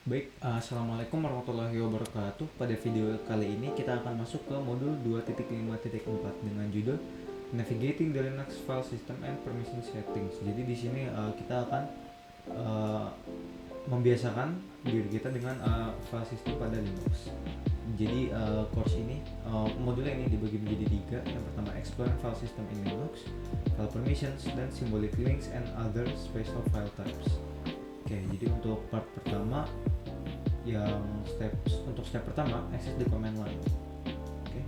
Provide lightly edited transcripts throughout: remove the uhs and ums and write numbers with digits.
Baik, Assalamualaikum warahmatullahi wabarakatuh. Pada video kali ini kita akan masuk ke modul 2.5.4 dengan judul Navigating the Linux File System and Permission Settings. Jadi di sini kita akan uh, membiasakan diri kita dengan file system pada Linux. Jadi course ini, modul ini dibagi menjadi tiga. Yang pertama, Explore File System in Linux, File Permissions, dan Symbolic Links and Other Special File Types. Oke, jadi untuk part pertama, untuk step pertama, access the command line. Oke,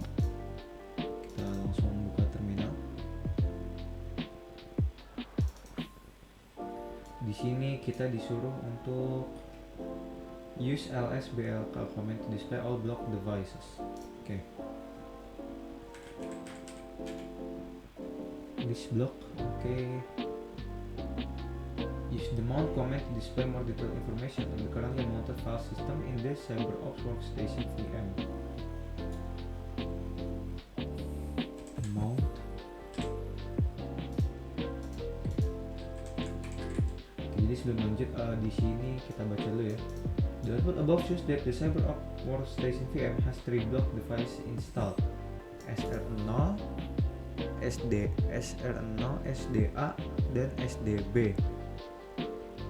kita langsung buka terminal. Di sini kita disuruh untuk use lsblk command to display all block devices. Oke, this block. Oke. Use the mount command to display more detailed information on the currently mounted file system in the CyberOps Workstation VM. Mount. Oke, jadi sebelum lanjut, di sini kita baca dulu ya. The output above shows that the CyberOps Workstation VM has 3 block devices installed: SR0, SR0, SDA, dan SDB.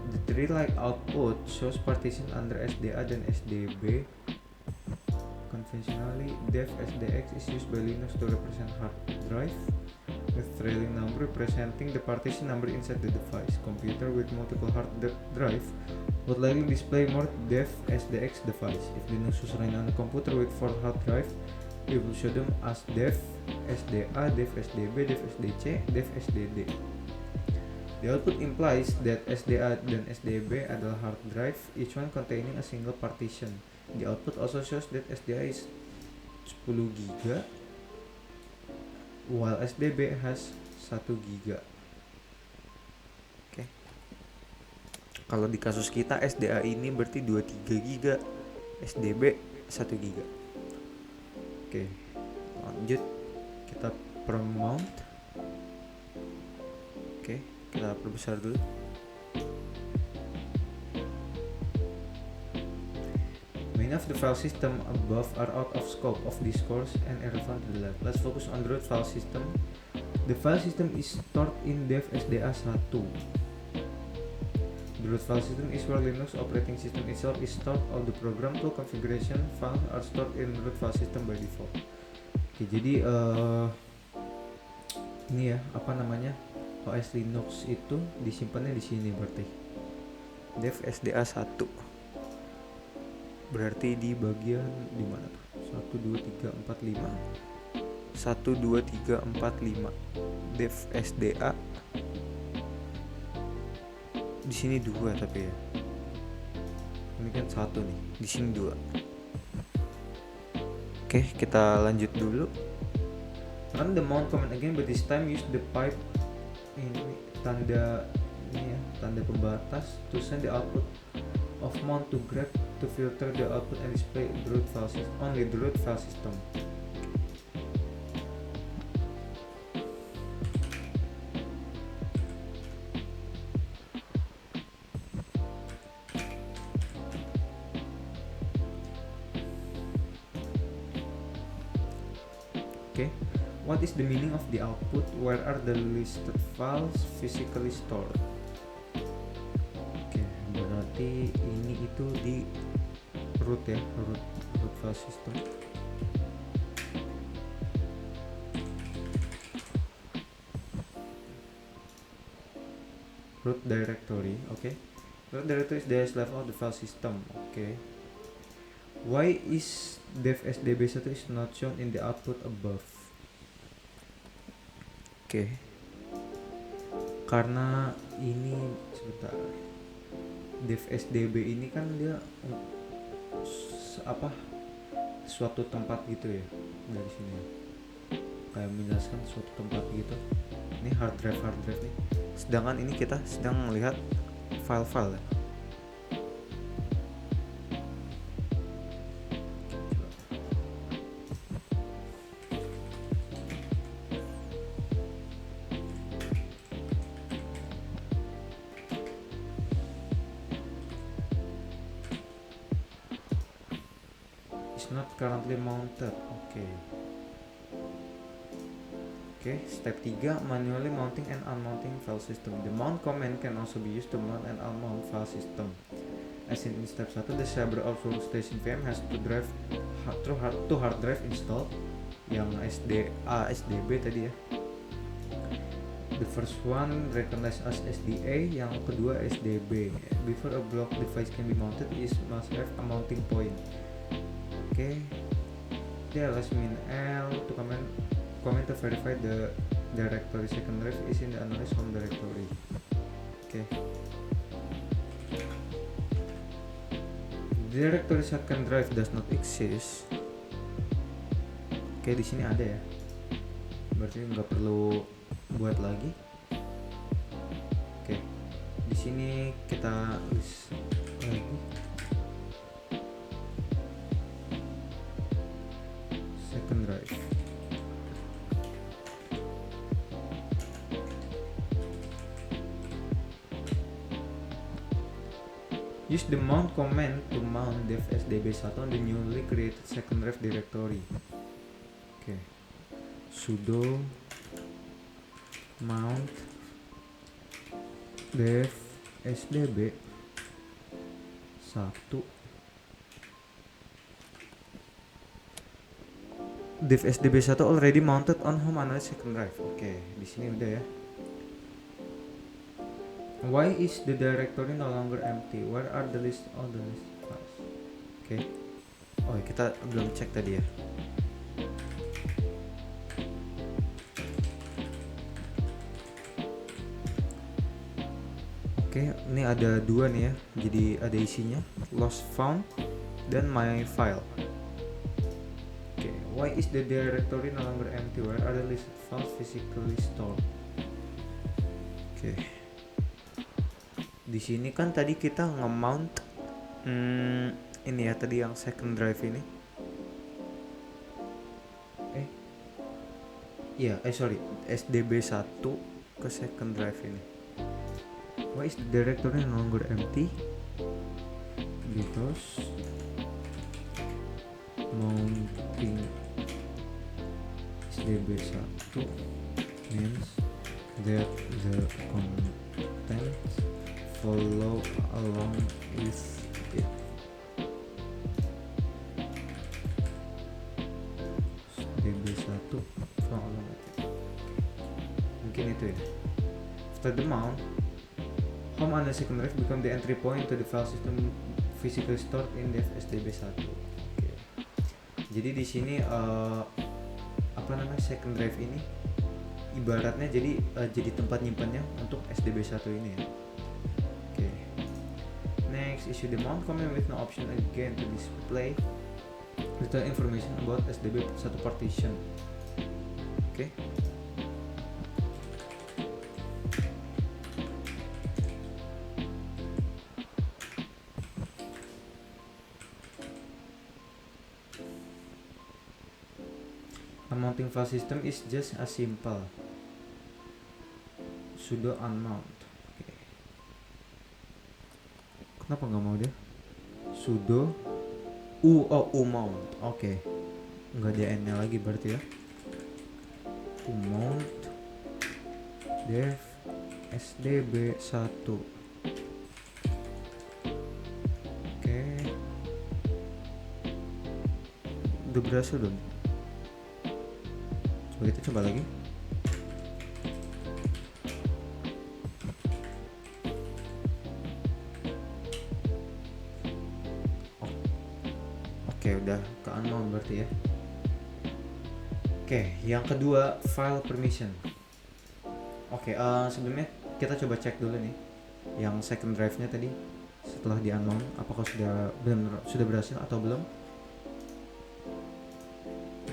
The three like output shows partition under SDA dan SDB. Conventionally, dev SDX is used by Linux to represent hard drive, with trailing number representing the partition number inside the device. Computer with multiple hard drive would likely display more dev SDX device. If Linux was running on a computer with 4 hard drive, it will show them as dev SDA, dev SDB, dev SDC, dev SDD. The output implies that SDA dan SDB adalah hard drive, each one containing a single partition. The output also shows that SDA is 10 GB, while SDB has 1 GB. Oke. Kalau di kasus kita SDA ini berarti 23 GB, SDB 1 GB. Oke. Lanjut, kita per-mount. Oke. Kita perbesar dulu. Many of the file system above are out of scope of this course and irrelevant to the lab. Let's focus on the root file system. The file system is stored in dev SDA1. The root file system is where Linux operating system itself is stored. All the program to configuration files are stored in root file system by default. Oke, jadi ini ya, apa namanya? OS Linux itu disimpannya di sini berarti. Dev SDA1. Berarti di bagian di mana tuh? 1 2 3 4 5. 1 2 3 4 5. Dev SDA. Di sini 2 tapi ya. Ini kan 1 nih. Di sini 2. Oke, kita lanjut dulu. Run the mount command again, but this time use the pipe. Ini tanda pembatas to send the output of mount to grep to filter the output and display the root file system, only the root file system. Okay. What is the meaning of the output? Where are the listed files physically stored? Oke, berarti ini itu di root ya, root file system. Root directory, okay. Root directory is the left of the file system, okay. Why is dev SDB1 is not shown in the output above? Oke. Karena ini sebentar. Dev SDB ini kan dia suatu tempat gitu ya. Dari sini ya. Kayak menjelaskan suatu tempat gitu. Ini hard drive nih. Sedangkan ini kita sedang melihat file-file ya. is not currently mounted. Step 3, manually mounting and unmounting file system. The mount command can also be used to mount and unmount file system. As in step 1, the Sabre Ops Workstation VM has two hard drive installed, yang SDB tadi ya. The first one recognized as SDA, yang kedua SDB. Before a block device can be mounted, it must have a mounting point. ls-min-l to comment to verify the directory second drive is in the analyze home directory. Directory second drive does not exist. Di sini ada ya. Berarti nggak perlu buat lagi. Di sini kita list lagi. Second drive. Use the mount command to mount dev sdb1 on the newly created second drive directory. Sudo mount dev sdb1. Dev sdb1 already mounted on home analyze second drive. Di sini udah ya. Why is the directory no longer empty? Where are the list all the list files? Kita belum cek tadi ya. Ini ada dua nih ya. Jadi ada isinya lost found dan my file. Why is the directory no longer empty? Where are the list files physically stored? Di sini kan tadi kita nge-mount ini ya, tadi yang second drive ini. SDB1 ke second drive ini. Why is the directory no longer empty? Because mounting SDB1 means that the contents follow along with it. SDB1 follow along with it. Mungkin itu ya. After the mount, home and the second drive become the entry point to the file system physically stored in the SDB1. Jadi di sini second drive ini ibaratnya jadi tempat nyimpannya untuk SDB1 ini ya. Next, issue the mount command with no option again to display detailed information about SDB1 partition. Mounting file system is just as simple. Sudo unmount. Kenapa nggak mau dia? Sudo umount. Nggak ada n-nya lagi berarti ya. Umount dev sdb1. Udah berhasil dong. Kita coba lagi. Udah ke unknown berarti ya. Yang kedua file permission. Sebelumnya kita coba cek dulu nih yang second drive-nya tadi setelah di unknown apakah sudah berhasil atau belum.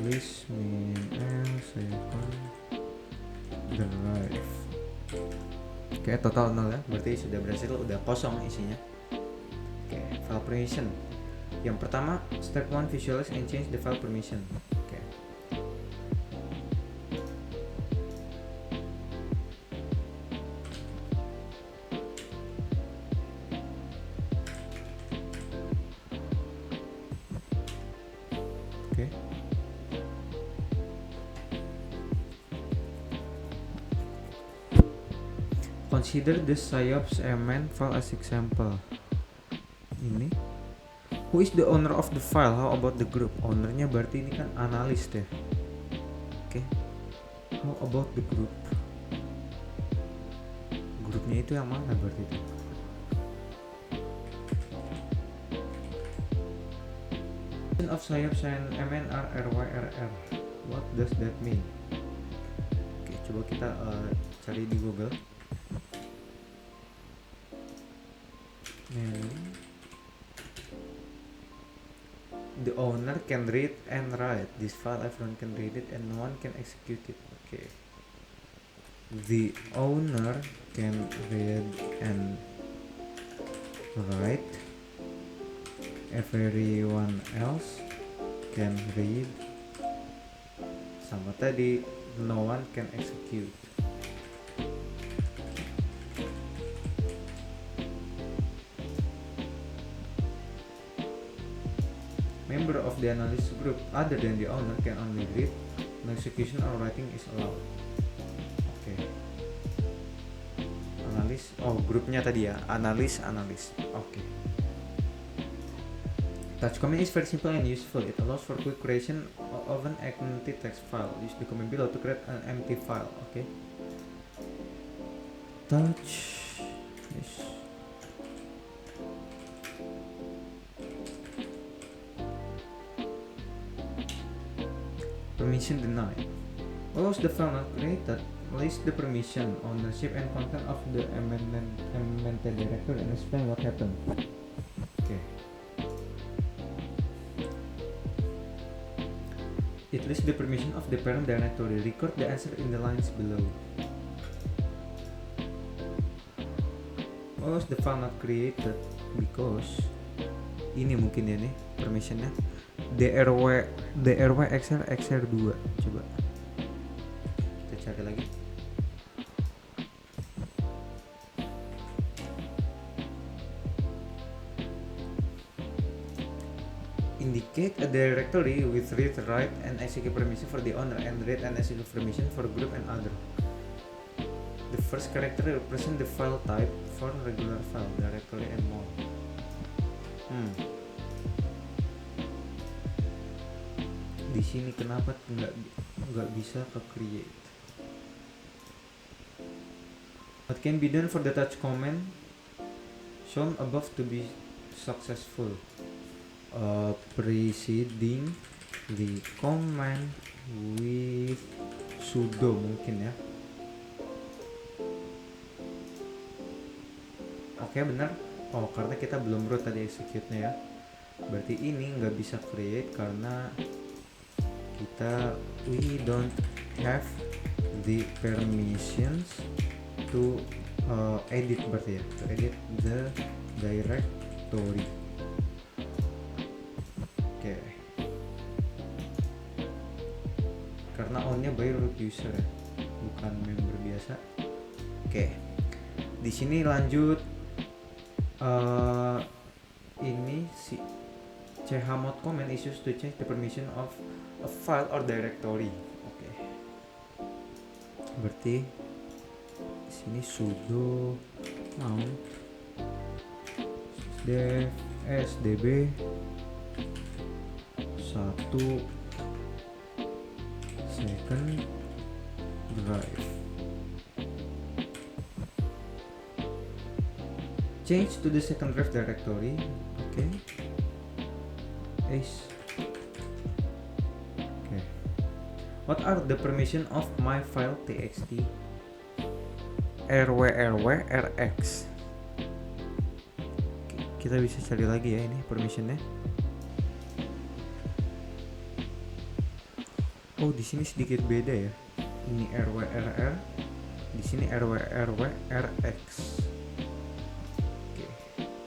List min-l second drive. Total 0 ya, berarti sudah berhasil, udah kosong isinya. File permission. Yang pertama, step 1, visualize and change the file permission. Oke. Consider the SIOPS MN file as example. Ini. Who is the owner of the file? How about the group? Ownernya berarti ini kan analis deh. Oke. How about the group? Grupnya itu yang mana berarti itu? Of SIOPS and MNR RYRR. What does that mean? Oke, coba kita cari di Google. The owner can read and write this file. Everyone can read it and no one can execute it. Okay. The owner can read and write. Everyone else can read. Sama tadi, no one can execute. Member of the analysis group other than the owner can only read. No execution or writing is allowed. Oke. Analis. Oh, grupnya tadi ya. Analis. Oke. Touch command is very simple and useful. It allows for quick creation of an empty text file. Use the command below to create an empty file. Okay. Touch. Yes. Permission denied. What was the file not created? List the permission, ownership, and content of the amended directory and explain what happened. Okay. It lists the permission of the parent directory. Record the answer in the lines below. Why was the file not created? Because ini mungkin ya nih permissionnya. drw xr2. Coba kita cari lagi. Indicate a directory with read, write, and execute permission for the owner and read and execute permission for group and other. The first character represent the file type for regular file, directory, and more. Di sini kenapa nggak bisa ke create? What can be done for the touch command shown above to be successful? Preceding the command with sudo mungkin ya. Oke, benar. Oh, karena kita belum root tadi execute-nya ya. Berarti ini nggak bisa create karena we don't have the permissions to edit berarti ya, to edit the directory. Oke. Karena onnya by root user ya, bukan member biasa. Oke. Di sini lanjut ini si chmod command is used to change the permission of a file or directory. Oke. Berarti di sini sudo mount dev sdb 1 second drive. Change to the second drive directory. Okay. Ace. Okay. What are the permission of my file txt? rw/rx. Okay, kita bisa cari lagi ya ini permissionnya. Oh, di sini sedikit beda ya. Ini rw/rr, di sini rw/rx. Oke.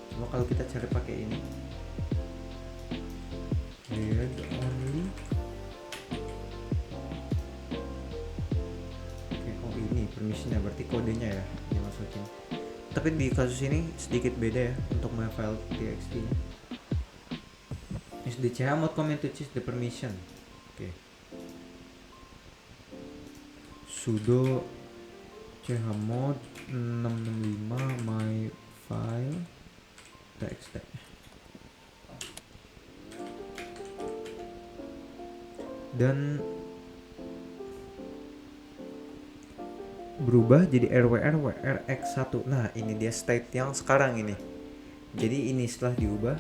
Coba kalau kita cari pakai ini. Read only. Oke, oh ini permissionnya, berarti kodenya ya dimasukin. Tapi di kasus ini sedikit beda ya untuk my file txt nya. Is use the chmod command to change the permission. Okay. Sudo chmod 665 my file txt. Dan berubah jadi rx1. Nah, ini dia state yang sekarang ini. Jadi ini setelah diubah,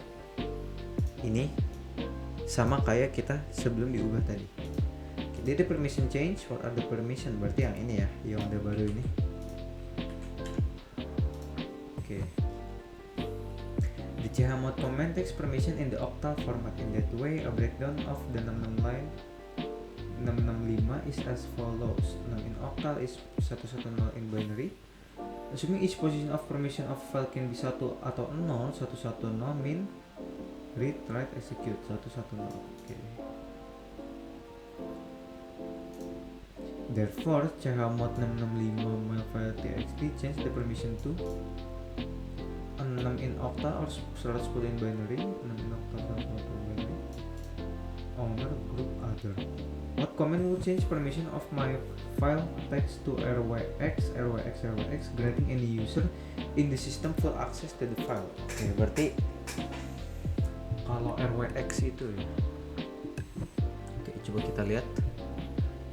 ini sama kayak kita sebelum diubah tadi. Jadi the permission change, what are the permission? Berarti yang ini ya, yang udah baru ini. Oke. The chmod command takes permission in the octal format. In that way, a breakdown of the 665 is as follows. 6 in octal is 110 in binary. Assuming each position of permission of file can be 1 atau 0, 110 mean read, write, execute 110. Okay. Therefore, chmod 665 my file txt change the permission to 6 in octal or 110 in binary. 6 in octal or 110 in binary. Owner group other. What command will change permission of my file text to ryx, granting any user in the system full access to the file. Oke, berarti kalau ryx itu ya. Oke, coba kita lihat.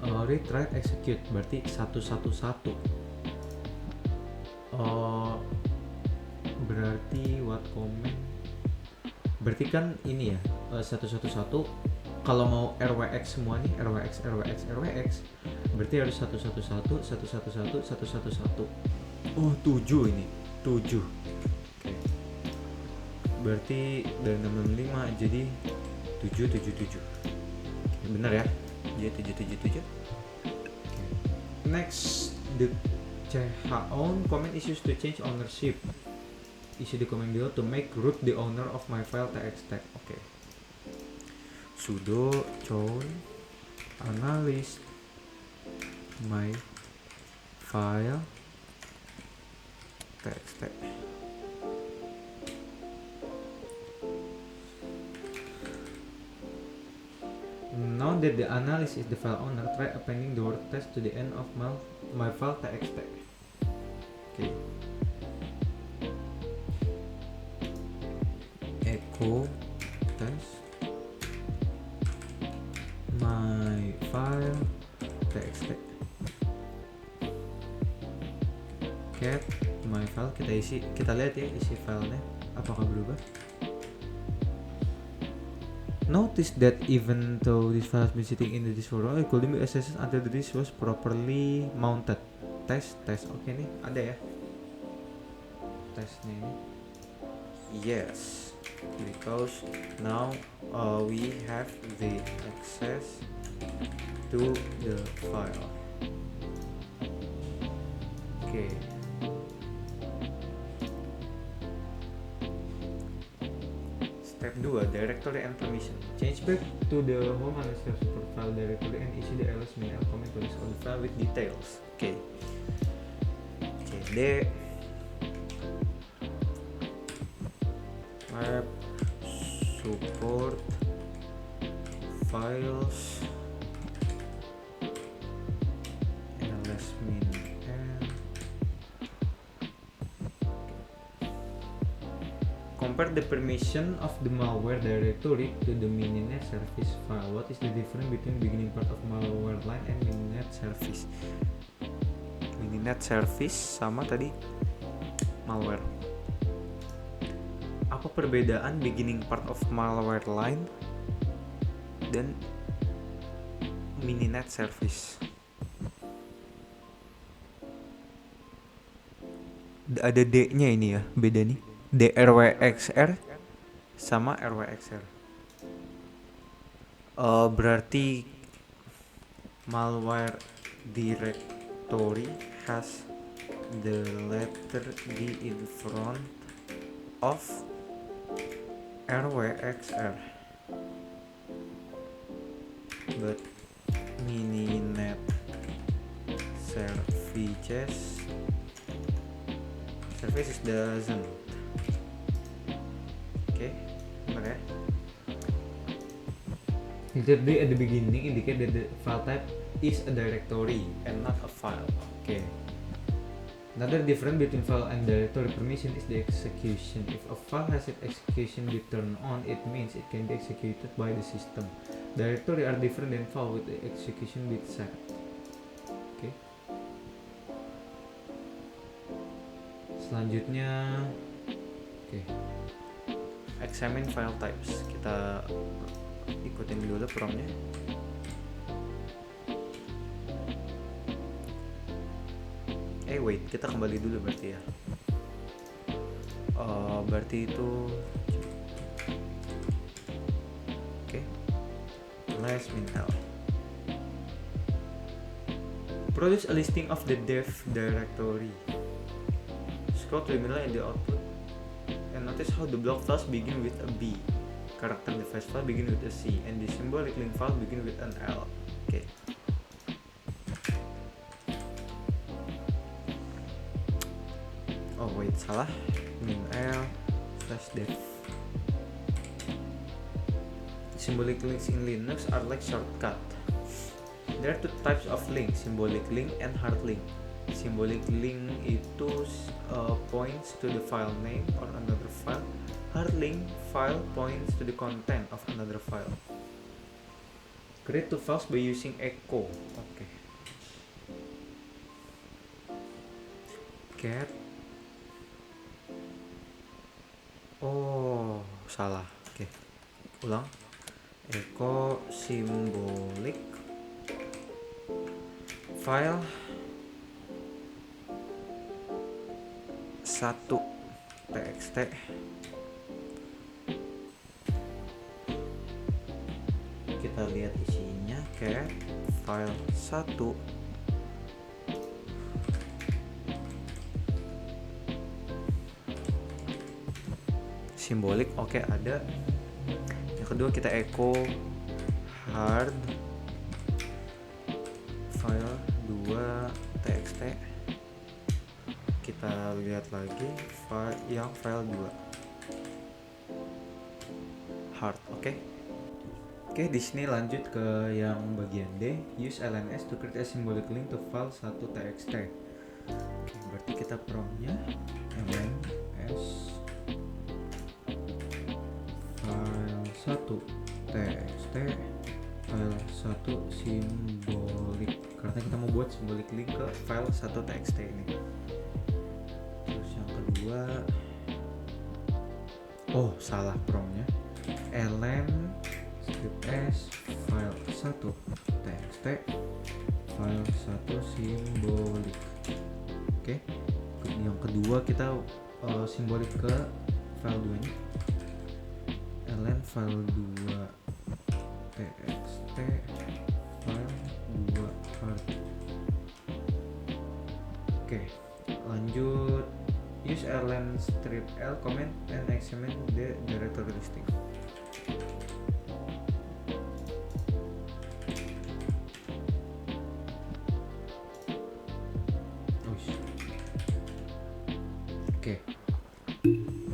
Read, write, execute berarti 111. Berarti what command? Berarti kan ini ya, 111. Kalau mau RWX semua nih, RWX, berarti harus 111, 111, 111. Oh, 7 ini, 7. Oke. Berarti dari 665 jadi 777. Benar ya? Jadi 777. Next, the chown command is used to change ownership. Issue the command below to make root the owner of my file txt. Oke. Sudo chown analyze my file txt. Now that the analyst is the file owner, try appending the word test to the end of my file txt. Okay. Echo test my file txt. Cat my file, kita lihat ya isi filenya apakah berubah. Notice that even though this file has been sitting in the disk for a while, it couldn't be accessed until the disk was properly mounted. Test. Oke nih, ada ya tesnya ini. Yes, because now we have the access to the file. Okay. Step 2, directory and permission. Change back to the home underscore support file directory and issue the ls mail command to list all the file with details. Okay. CD web support files ls min and compare the permission of the malware directory to the mininet service file. What is the difference between beginning part of malware line and mininet service? Mininet service sama tadi malware. Apa perbedaan beginning part of malware line dan mininet service? Ada D-nya ini ya, beda nih. DRWXR sama RWXR. Berarti malware directory has the letter D in front of RWXR, but mininet services doesn't. Oke, benar ya. Filter D at the beginning indicate that the file type is a directory and not a file. Okay. Another difference between file and directory permission is the execution. If a file has its execution bit turned on, it means it can be executed by the system. Directory are different than file with the execution bit set. Okay. Selanjutnya, okay. Examine file types. Kita ikutin dulu promnya. Wait, kita kembali dulu berarti ya. Berarti itu oke. Let's min L. Produce a listing of the dev directory. Scroll to the middle in the output and notice how the block files begin with a B. Character device file begin with a C and the symbolic link file begin with an L. Okay. Oh wait, salah. Min L / dev. Symbolic links in Linux are like shortcut. There are two types of link, symbolic link and hard link. Symbolic link itu points to the file name or another file. Hard link file points to the content of another file. Create two files by using echo. Okay. Cat. Oh, salah. Oke. Ulang. Echo symbolic file 1.txt kita lihat isinya. Cat file 1 simbolik. Oke, ada. Yang kedua kita echo hard file 2.txt. Kita lihat lagi file 2 hard. Oke, di sini lanjut ke yang bagian D. Use LNS to create a symbolic link to file 1.txt. Oke, berarti kita promnya LNS file 1.txt file 1 simbolik, karena kita mau buat simbolik link ke file 1.txt ini. Terus yang kedua, oh salah promnya, ln s file 1.txt file 1 simbolik. Oke, yang kedua kita simbolik ke file 2 nya, ln file 2.txt file 2 hard. Oke, lanjut. Use ln strip l comment and examine the directory listing. Oke,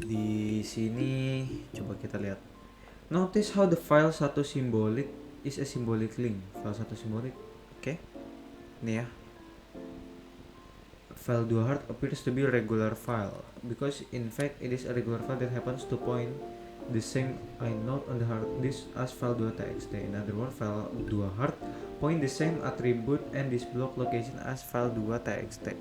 di sini coba kita lihat. Notice how the file 1 symbolic is a symbolic link. File 1 symbolic. Oke. Ini ya. File 2 hard appears to be a regular file because in fact it is a regular file that happens to point the same inode on the hard disk as file 2.txt. In other words, file 2 hard point the same attribute and disk block location as file 2.txt.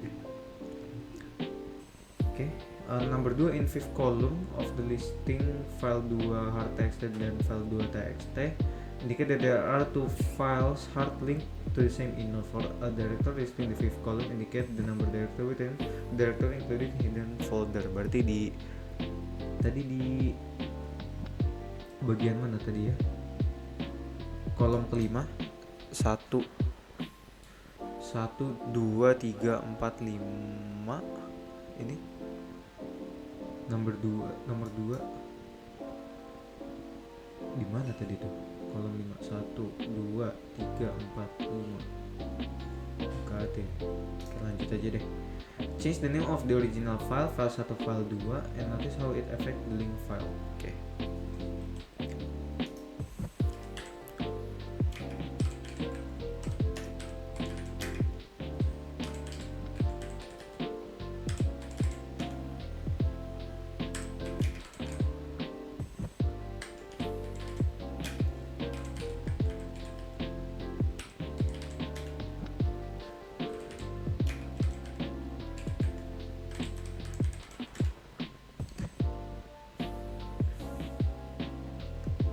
Okay. Number 2, in fifth column of the listing file 2 hard txt dan file 2.txt indicate that there are two files hard linked to the same inode. For a directory listing, the fifth column indicate the number directory within directory including hidden folder. Berarti tadi di bagian mana tadi ya? Kolom kelima 1 2 3 4 5 ini nomor 2 di mana tadi tuh? Kolom 5 1 2 3 4 5. Oke, lanjut aja deh. Change the name of the original file 1 file 2 and notice how it affect the link file. Oke.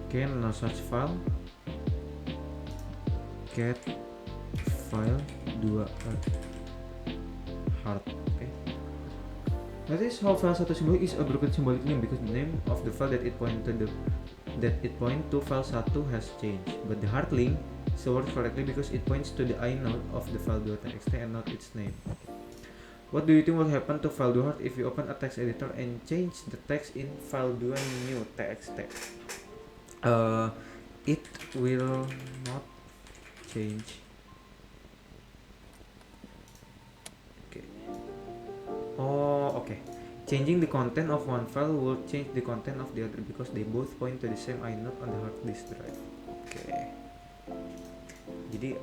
Okay, no such file. Get file 2 hard. Okay. Notice how file 1 symbolic is a broken symbolic name because the name of the file that it point to file 1 has changed, but the hard link still works correctly because it points to the inode of the file 2.txt and not its name. What do you think will happen to file 2 hard if you open a text editor and change the text in file 2 new txt? It will not change. Okay. Oh, okay. Changing the content of one file will change the content of the other because they both point to the same inode on the hard disk drive. Oke. Jadi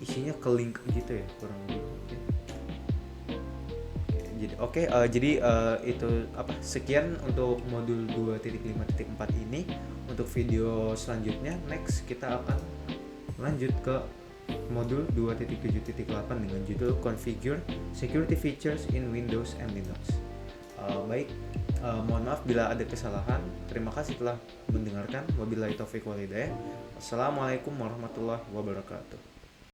isinya ke link gitu ya kurang lebih. Jadi itu apa? Sekian untuk modul 2.5.4 ini. Untuk video selanjutnya next kita akan lanjut ke modul 2.7.8 dengan judul Configure Security Features in Windows and Linux. Mohon maaf bila ada kesalahan. Terima kasih telah mendengarkan. Wabillahi taufiq wal hidayah. Assalamualaikum warahmatullahi wabarakatuh.